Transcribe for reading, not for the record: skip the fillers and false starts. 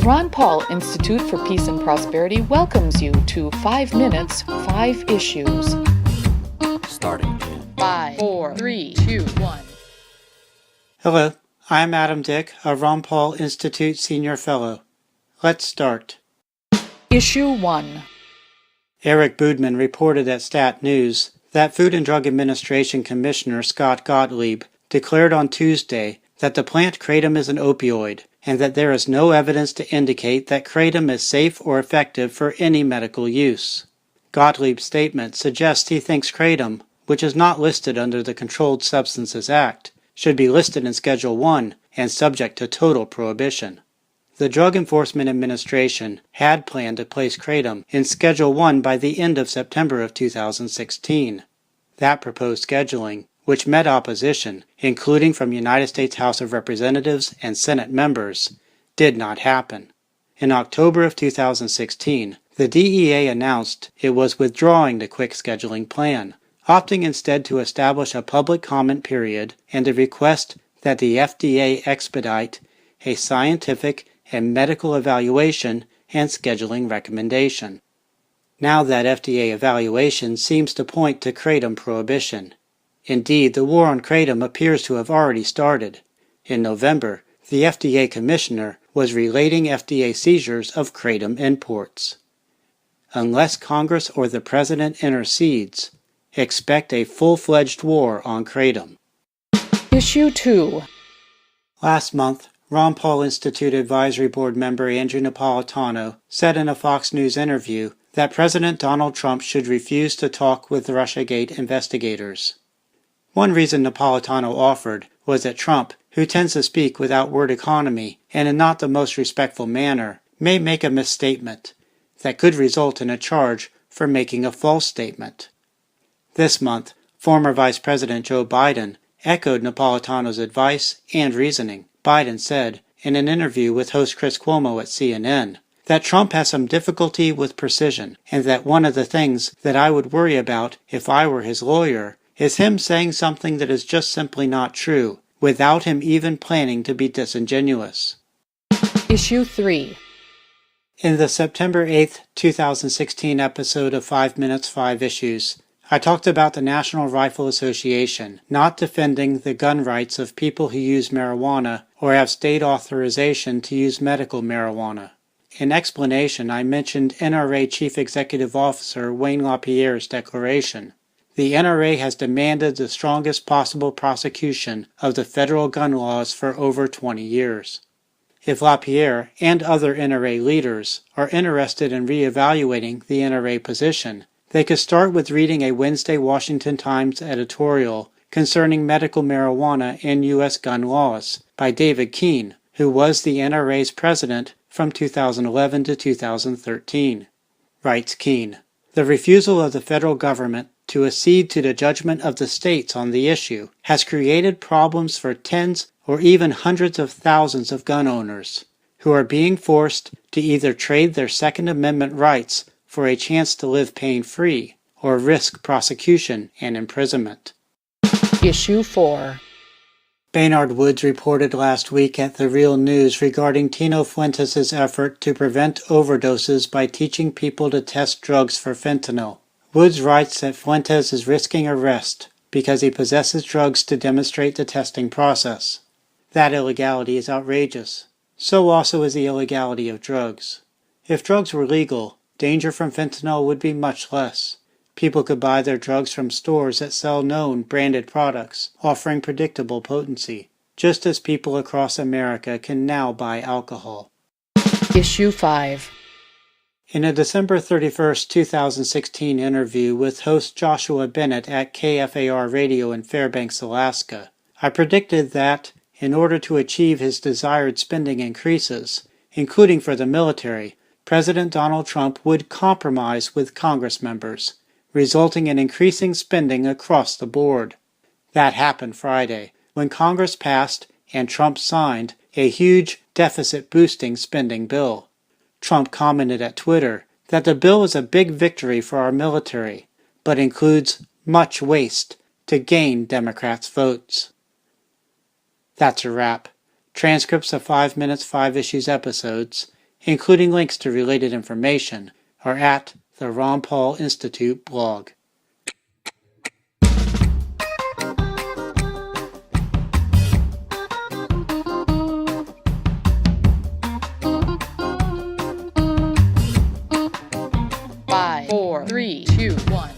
Ron Paul Institute for Peace and Prosperity welcomes you to 5 Minutes, 5 Issues. Starting in 5, 4, 3, 2, 1. Hello, I'm Adam Dick, a Ron Paul Institute Senior Fellow. Let's start. Issue 1. Eric Boudman reported at Stat News that Food and Drug Administration Commissioner Scott Gottlieb declared on Tuesday that the plant kratom is an opioid and that there is no evidence to indicate that kratom is safe or effective for any medical use. Gottlieb's statement suggests he thinks kratom, which is not listed under the Controlled Substances Act, should be listed in Schedule 1 and subject to total prohibition. The Drug Enforcement Administration had planned to place kratom in Schedule 1 by the end of September of 2016. That proposed scheduling, which met opposition, including from United States House of Representatives and Senate members, did not happen. In October of 2016, the DEA announced it was withdrawing the quick scheduling plan, opting instead to establish a public comment period and a request that the FDA expedite a scientific and medical evaluation and scheduling recommendation. Now that FDA evaluation seems to point to kratom prohibition. Indeed, the war on kratom appears to have already started. In November, the FDA commissioner was relating FDA seizures of kratom imports. Unless Congress or the President intercedes, expect a full-fledged war on kratom. Issue 2. Last month, Ron Paul Institute Advisory Board member Andrew Napolitano said in a Fox News interview that President Donald Trump should refuse to talk with Russiagate investigators. One reason Napolitano offered was that Trump, who tends to speak without word economy and in not the most respectful manner, may make a misstatement that could result in a charge for making a false statement. This month, former Vice President Joe Biden echoed Napolitano's advice and reasoning. Biden said, in an interview with host Chris Cuomo at CNN, that Trump has some difficulty with precision and that one of the things that I would worry about if I were his lawyer is him saying something that is just simply not true, without him even planning to be disingenuous. Issue 3. In the September 8, 2016 episode of 5 Minutes, 5 Issues, I talked about the National Rifle Association not defending the gun rights of people who use marijuana or have state authorization to use medical marijuana. In explanation, I mentioned NRA Chief Executive Officer Wayne LaPierre's declaration. The NRA has demanded the strongest possible prosecution of the federal gun laws for over 20 years. If LaPierre and other NRA leaders are interested in reevaluating the NRA position, they could start with reading a Wednesday Washington Times editorial concerning medical marijuana and U.S. gun laws by David Keene, who was the NRA's president from 2011 to 2013. Writes Keene, "The refusal of the federal government to accede to the judgment of the states on the issue has created problems for tens or even hundreds of thousands of gun owners, who are being forced to either trade their Second Amendment rights for a chance to live pain-free or risk prosecution and imprisonment." Issue 4. Baynard Woods reported last week at The Real News regarding Tino Fuentes' effort to prevent overdoses by teaching people to test drugs for fentanyl. Woods writes that Fuentes is risking arrest because he possesses drugs to demonstrate the testing process. That illegality is outrageous. So also is the illegality of drugs. If drugs were legal, danger from fentanyl would be much less. People could buy their drugs from stores that sell known branded products, offering predictable potency, just as people across America can now buy alcohol. Issue 5. In a December 31, 2016 interview with host Joshua Bennett at KFAR Radio in Fairbanks, Alaska, I predicted that, in order to achieve his desired spending increases, including for the military, President Donald Trump would compromise with Congress members, resulting in increasing spending across the board. That happened Friday, when Congress passed and Trump signed a huge deficit-boosting spending bill. Trump commented at Twitter that the bill is a big victory for our military, but includes much waste to gain Democrats' votes. That's a wrap. Transcripts of 5 Minutes, 5 Issues episodes including links to related information, are at the Ron Paul Institute blog. Five, four, three, two, one.